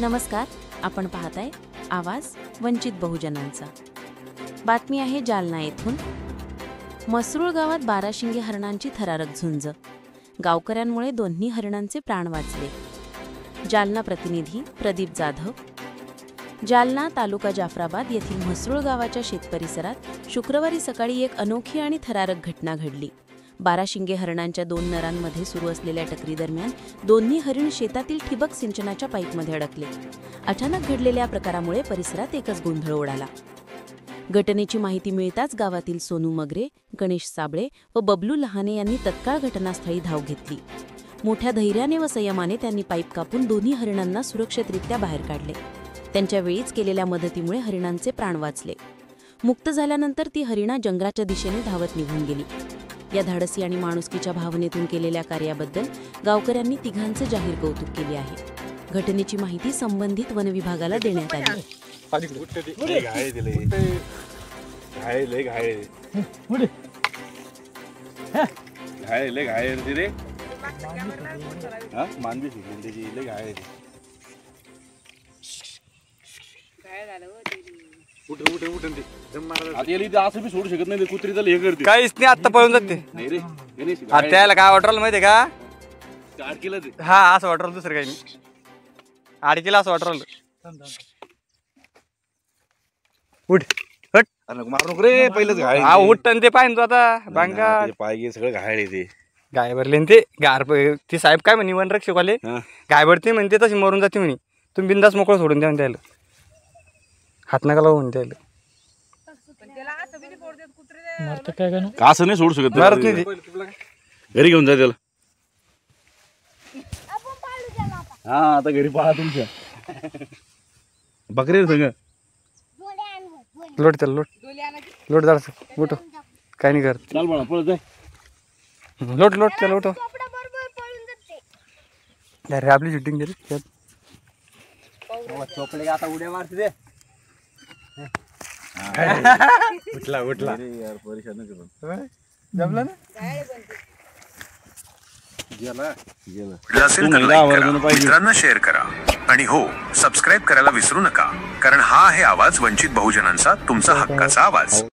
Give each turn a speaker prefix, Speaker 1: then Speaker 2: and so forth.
Speaker 1: नमस्कार, आपण पाहताय आवाज वंचित बहुजनांचा। बातमी आहे जालना येथून। मसरूळ गावात 12 शिंगे हरणांची थरारक झुंज। गावकऱ्यांमुळे दोन्ही हरणांचे प्राण वाचले। जालना प्रतिनिधी प्रदीप जाधव। जालना तालुका जाफराबाद येथील मसरूळ गावाच्या शेतपरिसरात शुक्रवारी सकाळी एक अनोखी आणि थरारक घटना घडली। 12 शिंगे हरणांच्या 2 नरांमध्ये सुरू असलेल्या टकरीदरम्यान दोन्ही हरिण शेतातील ठिबक सिंचनाच्या पाईपमध्ये अडकले। अचानक घडलेल्या प्रकारामुळे परिसरात एकच गोंधळ उडाला। घटनेची माहिती मिळताच गावातील सोनू मगरे, गणेश साबळे व बबलू लहाने यांनी तत्काळ घटनास्थळी धाव घेतली। मोठ्या धैर्याने व संयमाने त्यांनी पाईप कापून दोन्ही हरिणांना सुरक्षितरित्या बाहेर काढले। त्यांच्या वेळीच केलेल्या मदतीमुळे हरिणांचे प्राण वाचले। मुक्त झाल्यानंतर ती हरिणा जंगलाच्या दिशेने धावत निघून गेली। या धाडसी आणि माणुसकीच्या भावनेतून केलेल्या कार्याबद्दल गावकऱ्यांनी तिघांचे जाहीर कौतुक केले आहे। घटनेची माहिती संबंधित वन विभागाला देण्यात आली।
Speaker 2: सोडू शकत नाही कुत्री तर हे करते
Speaker 3: काहीच नाही, आता पळून जाते। त्याला काय वाटलं माहितीये का? हा असं वाटलं, दुसरं काही नाही। आडकीला असं वाटलं। उठ हट
Speaker 2: मारू रे पहिलंच घायल।
Speaker 3: हा उठ ते पाहिजे तू आता बांगा
Speaker 2: पाय सगळं घायल येते।
Speaker 3: गाय भरले ते गार ते साहेब काय म्हणे वन रक्षकवाले गाय भरते म्हणते तशी मरून जाते म्हणे। तुम्ही बिंदास मोकळं सोडून द्या त्याला, हात नका लावून द्यायला।
Speaker 2: असं नाही सोडू शकत,
Speaker 3: मारत नाही
Speaker 2: घरी घेऊन जा त्याला। हा आता घरी पहा तुमच्या बकरे संग
Speaker 3: लोट त्याला, लोट लोट जरा उठ, काय नाही करत।
Speaker 2: चाल बाळा पळत जाय,
Speaker 3: लोट लोट त्याला उठव। अरे आपली शूटिंग झाली चोपडे आता उड्या मारते ते। उठला उठला
Speaker 2: यार परेशान
Speaker 3: जमलं ना।
Speaker 4: मित्रांना शेअर करा आणि हो सबस्क्राईब करायला विसरू नका, कारण हा आहे आवाज वंचित बहुजनांचा, तुमचा हक्काचा आवाज।